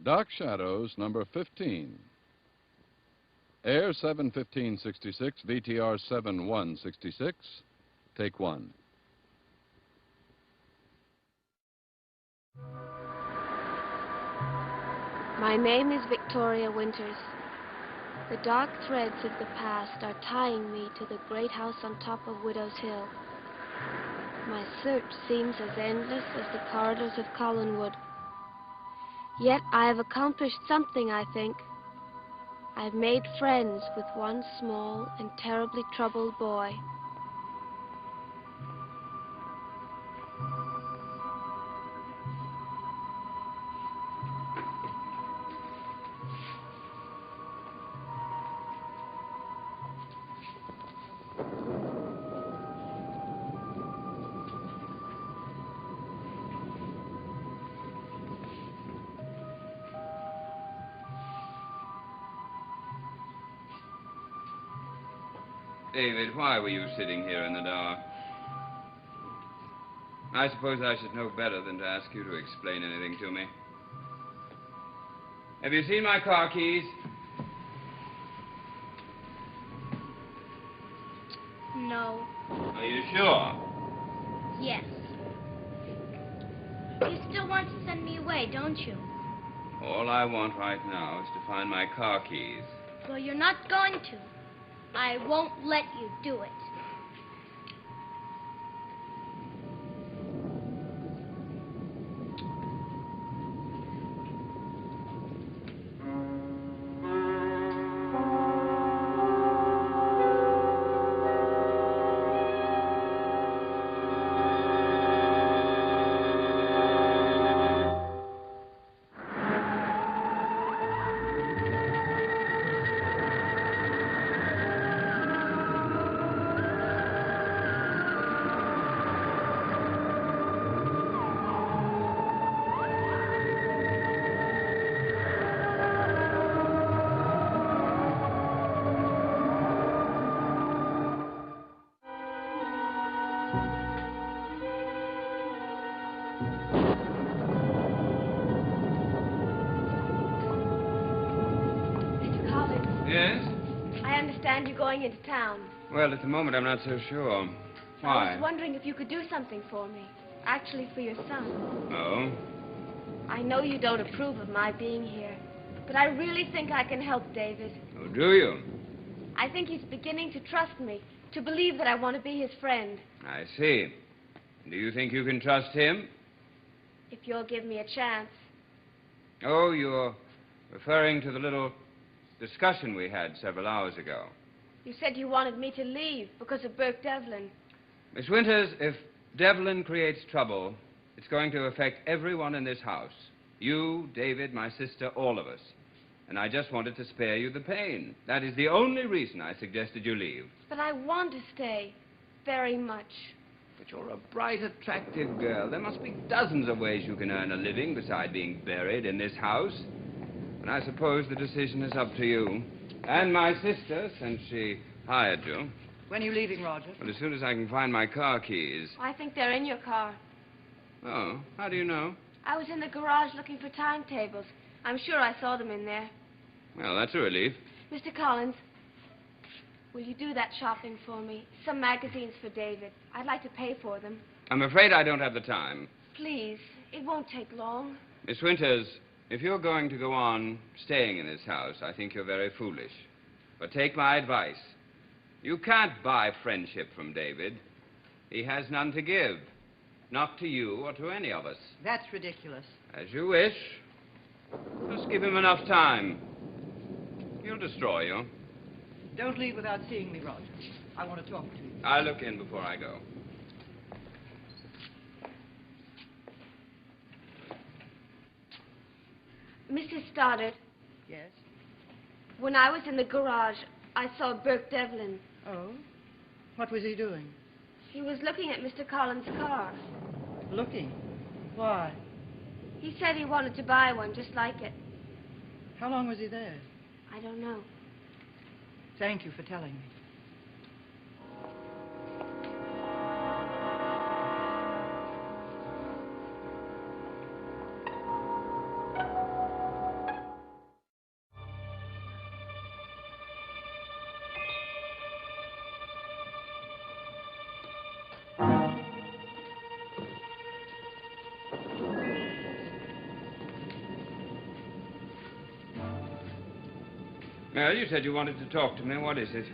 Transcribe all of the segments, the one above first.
Dark Shadows, number 15. Air 71566, VTR 7166. Take one. My name is Victoria Winters. The dark threads of the past are tying me to the great house on top of Widow's Hill. My search seems as endless as the corridors of Collinwood. Yet I have accomplished something, I think. I've made friends with one small and terribly troubled boy. David, why were you sitting here in the dark? I suppose I should know better than to ask you to explain anything to me. Have you seen my car keys? No. Are you sure? Yes. You still want to send me away, don't you? All I want right now is to find my car keys. Well, you're not going to. I won't let you do it. Yes? I understand you're going into town. Well, at the moment, I'm not so sure. I Why? was wondering if you could do something for me. Actually, for your son. Oh? I know you don't approve of my being here, but I really think I can help David. Oh, do you? I think he's beginning to trust me, to believe that I want to be his friend. I see. Do you think you can trust him? If you'll give me a chance. Oh, you're referring to the little discussion we had several hours ago. You said you wanted me to leave because of Burke Devlin. Miss Winters, if Devlin creates trouble, it's going to affect everyone in this house. You, David, my sister, all of us. And I just wanted to spare you the pain. That is the only reason I suggested you leave. But I want to stay. Very much. But you're a bright, attractive girl. There must be dozens of ways you can earn a living beside being buried in this house. And I suppose the decision is up to you. And my sister, since she hired you. When are you leaving, Roger? Well, as soon as I can find my car keys. I think they're in your car. Oh, how do you know? I was in the garage looking for timetables. I'm sure I saw them in there. Well, that's a relief. Mr. Collins, will you do that shopping for me? Some magazines for David. I'd like to pay for them. I'm afraid I don't have the time. Please, it won't take long. Miss Winters, if you're going to go on staying in this house, I think you're very foolish. But take my advice. You can't buy friendship from David. He has none to give. Not to you or to any of us. That's ridiculous. As you wish. Just give him enough time. He'll destroy you. Don't leave without seeing me, Roger. I want to talk to you. I'll look in before I go. Mrs. Stoddard, Yes? when I was in the garage, I saw Burke Devlin. Oh? What was he doing? He was looking at Mr. Collins' car. Looking. Why? He said he wanted to buy one just like it. How long was he there? I don't know. Thank you for telling me. Well, you said you wanted to talk to me. What is it?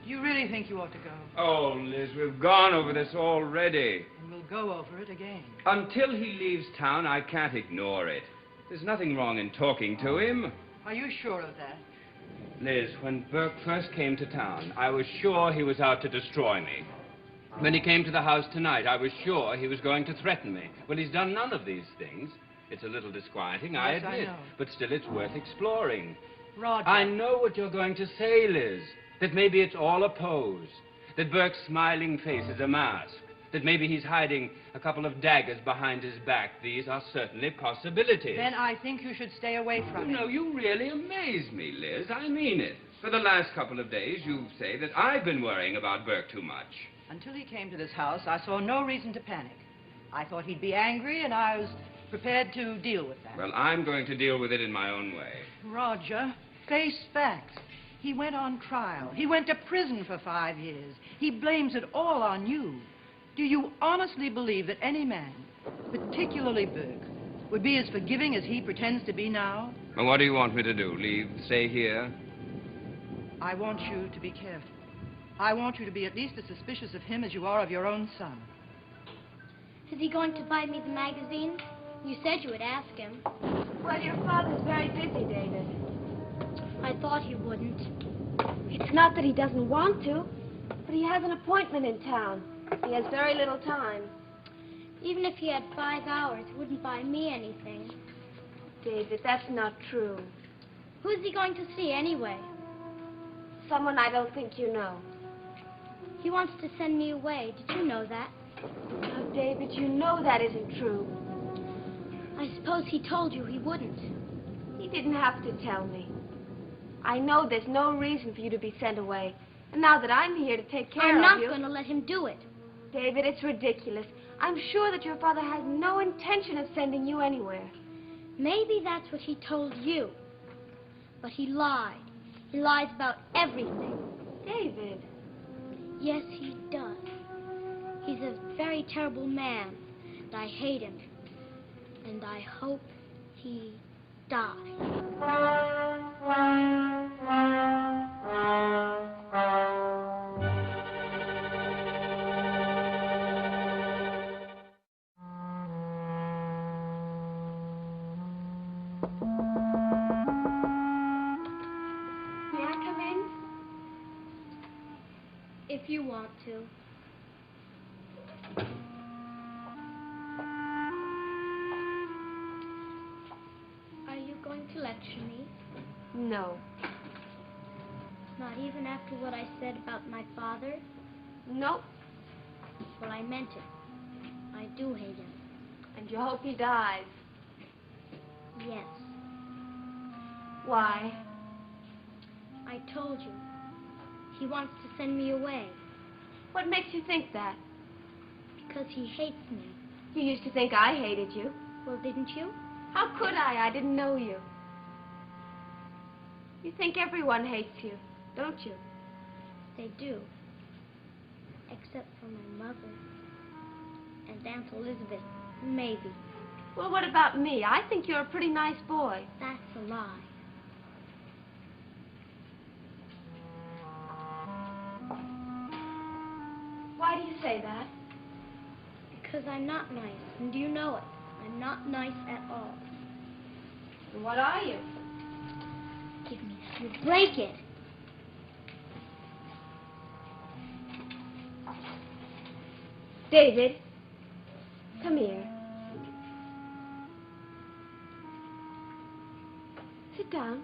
Do you really think you ought to go? Oh, Liz, we've gone over this already. And we'll go over it again. Until he leaves town, I can't ignore it. There's nothing wrong in talking to him. Are you sure of that? Liz, when Burke first came to town, I was sure he was out to destroy me. When he came to the house tonight, I was sure he was going to threaten me. Well, he's done none of these things. It's a little disquieting, I Yes, I admit. know. But still, it's worth exploring. Roger. I know what you're going to say, Liz. That maybe it's all a pose. That Burke's smiling face is a mask. That maybe he's hiding a couple of daggers behind his back. These are certainly possibilities. Then I think you should stay away from him. No, you really amaze me, Liz. I mean it. For the last couple of days, you say that I've been worrying about Burke too much. Until he came to this house, I saw no reason to panic. I thought he'd be angry, and I was prepared to deal with that. Well, I'm going to deal with it in my own way. Roger, face facts. He went on trial. He went to prison for 5 years. He blames it all on you. Do you honestly believe that any man, particularly Burke, would be as forgiving as he pretends to be now? Well, what do you want me to do? Leave? Stay here? I want you to be careful. I want you to be at least as suspicious of him as you are of your own son. Is he going to buy me the magazines? You said you would ask him. Well, your father's very busy, David. I thought he wouldn't. It's not that he doesn't want to, but he has an appointment in town. He has very little time. Even if he had 5 hours, he wouldn't buy me anything. David, that's not true. Who's he going to see anyway? Someone I don't think you know. He wants to send me away. Did you know that? Oh, David, you know that isn't true. I suppose he told you he wouldn't. He didn't have to tell me. I know there's no reason for you to be sent away. And now that I'm here to take care I'm of not you... going to let him do it. David, it's ridiculous. I'm sure that your father has no intention of sending you anywhere. Maybe that's what he told you. But he lied. He lies about everything. David. Yes, he does. He's a very terrible man, and I hate him. And I hope he dies. May I come in? If you want to. Are you going to lecture me? No. Not even after what I said about my father? Nope. Well, I meant it. I do hate him. And you hope he dies. Yes. Why? I told you. He wants to send me away What makes you think that? because he hates me. You used to think I hated you. Well, didn't you? How could I? I didn't know you. You think everyone hates you, don't you? They do. Except for my mother. And Aunt Elizabeth, maybe. Well, what about me? I think you're a pretty nice boy. That's a lie. Why do you say that? Because I'm not nice, and you know it. I'm not nice at all. And what are you? Give me that. You break it. David, come here. Sit down.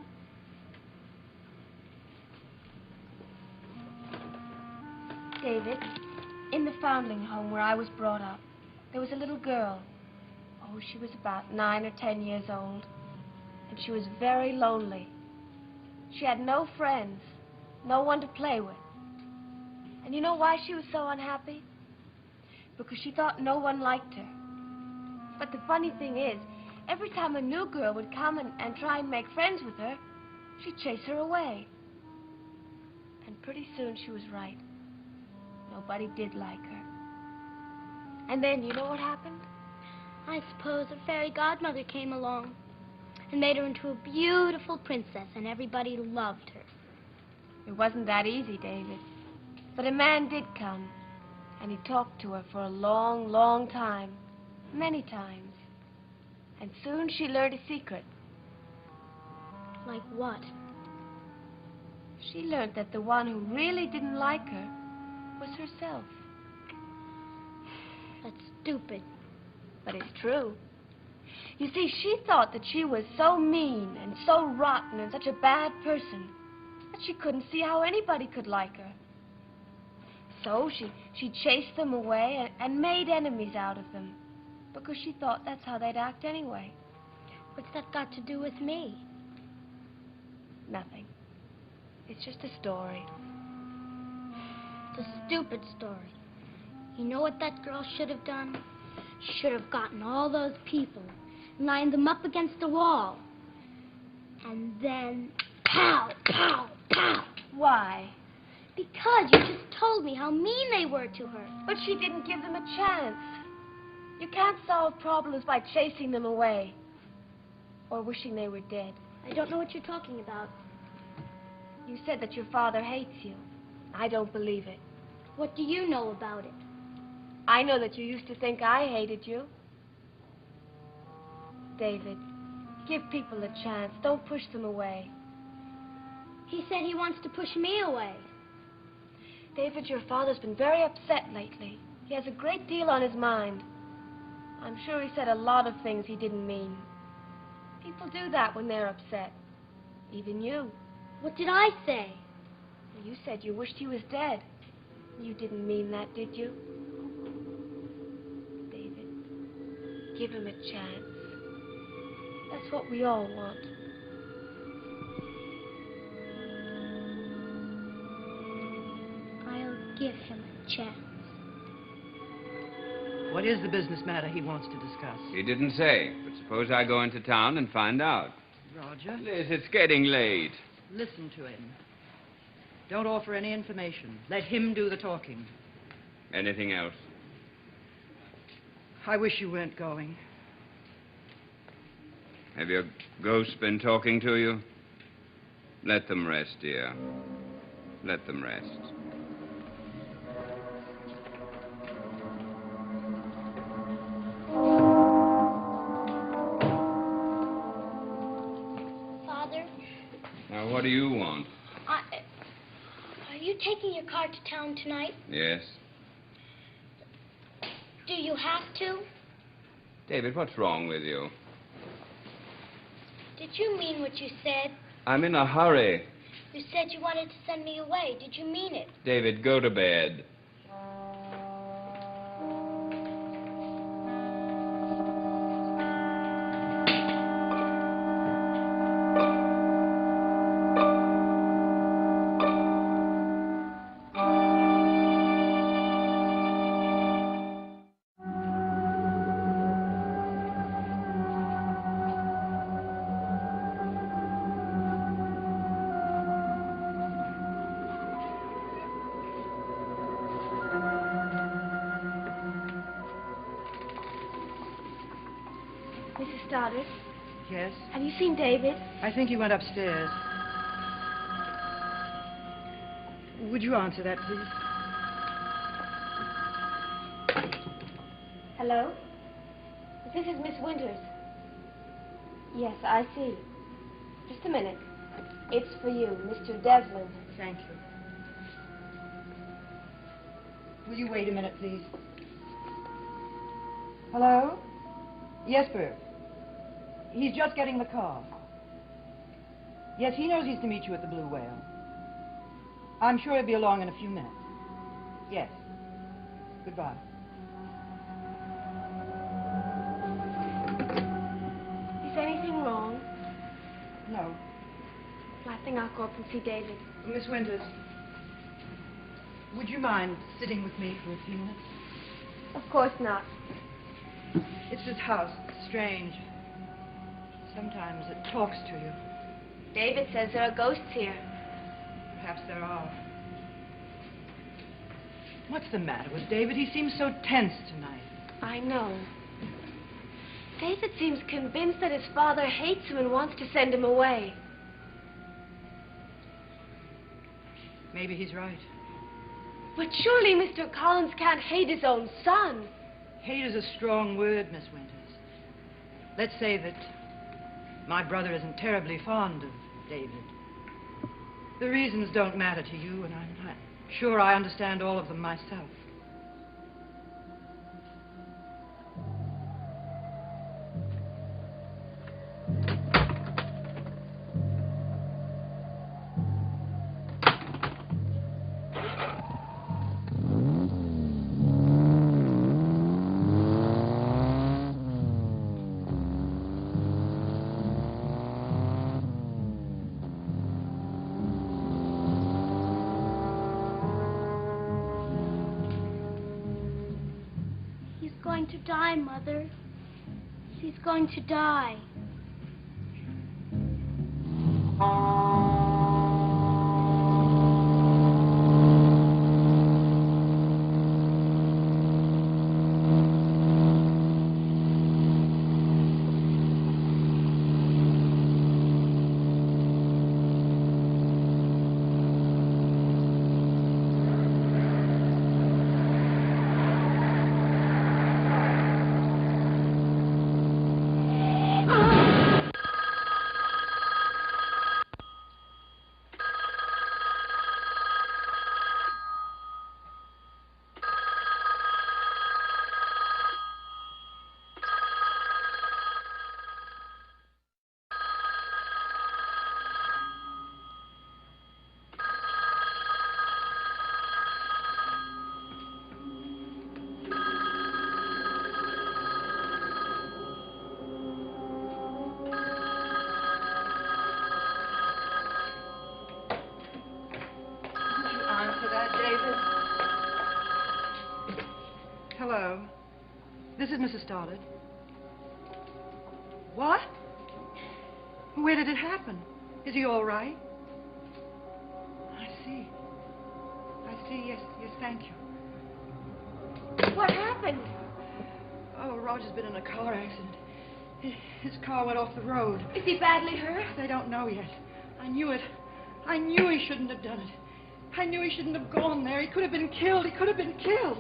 David, in the foundling home where I was brought up, there was a little girl. Oh, she was about 9 or 10 years old. And she was very lonely. She had no friends, no one to play with. And you know why she was so unhappy? Because she thought no one liked her. But the funny thing is, every time a new girl would come and try and make friends with her, she'd chase her away. And pretty soon she was right. Nobody did like her. And then, you know what happened? I suppose a fairy godmother came along. and made her into a beautiful princess, and everybody loved her. It wasn't that easy, David. But a man did come, and he talked to her for a long, long time. Many times. And soon she learned a secret. Like what? She learned that the one who really didn't like her was herself. That's stupid. But it's true. You see, she thought that she was so mean and so rotten and such a bad person that she couldn't see how anybody could like her. So she chased them away and made enemies out of them because she thought that's how they'd act anyway. What's that got to do with me? Nothing. It's just a story. It's a stupid story. You know what that girl should have done? She should have gotten all those people and lined them up against the wall. And then, pow, pow, pow. Why? Because you just told me how mean they were to her. But she didn't give them a chance. You can't solve problems by chasing them away or wishing they were dead. I don't know what you're talking about. You said that your father hates you. I don't believe it. What do you know about it? I know that you used to think I hated you. David, give people a chance. Don't push them away. He said he wants to push me away. David, your father's been very upset lately. He has a great deal on his mind. I'm sure he said a lot of things he didn't mean. People do that when they're upset. Even you. What did I say? You said you wished he was dead. You didn't mean that, did you? David, give him a chance. That's what we all want. I'll give him a chance. What is the business matter he wants to discuss? He didn't say, but suppose I go into town and find out. Roger, Liz, it's getting late. listen to him. Don't offer any information. Let him do the talking. Anything else? I wish you weren't going. Have your ghosts been talking to you? Let them rest, dear. Let them rest. Father, Now, what do you want? are you taking your car to town tonight? Yes? Do you have to? David, what's wrong with you? Did you mean what you said? I'm in a hurry. You said you wanted to send me away. Did you mean it? David, go to bed. Mrs. Stoddard, Yes? have you seen David? I think he went upstairs. Would you answer that, please? Hello? This is Miss Winters. Yes, I see. Just a minute. It's for you, Mr. Devlin. Thank you. Will you wait a minute, please? Hello? Yes, Bert. He's just getting the car. Yes, he knows he's to meet you at the Blue Whale. I'm sure he'll be along in a few minutes. Yes. Goodbye. Is anything wrong? No. I think I'll go up and see David. Miss Winters, would you mind sitting with me for a few minutes? Of course not. It's this house. It's strange. Sometimes it talks to you. David says there are ghosts here. Perhaps there are. What's the matter with David? He seems so tense tonight. I know. David seems convinced that his father hates him and wants to send him away. Maybe he's right. But surely Mr. Collins can't hate his own son. Hate is a strong word, Miss Winters. Let's say that my brother isn't terribly fond of David. The reasons don't matter to you, and I'm not sure I understand all of them myself. He's going to die, Mother. He's going to die. Hello. This is Mrs. Stoddard. What? Where did it happen? Is he all right? I see. Yes, thank you. What happened? Oh, Roger's been in a car accident. His car went off the road. Is he badly hurt? They don't know yet. I knew it. I knew he shouldn't have done it. I knew he shouldn't have gone there. He could have been killed. He could have been killed.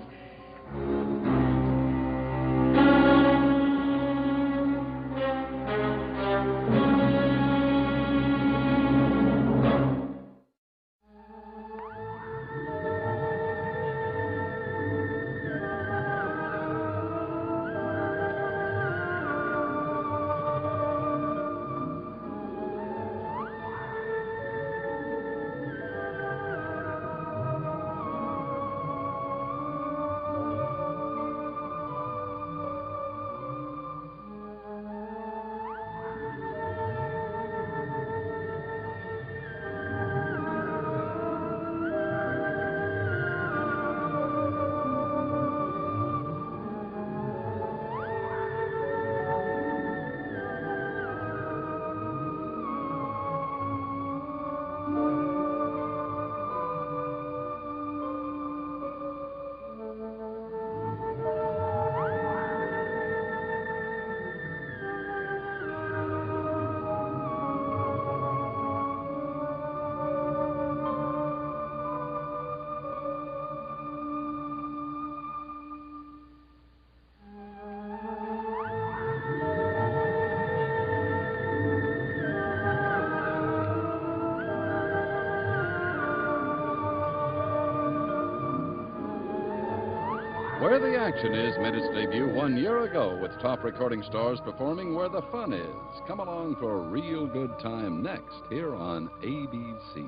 Where the Action Is made its debut 1 year ago with top recording stars performing Where the Fun Is. Come along for a real good time next here on ABC.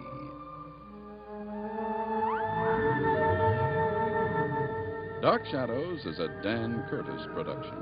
Dark Shadows is a Dan Curtis production.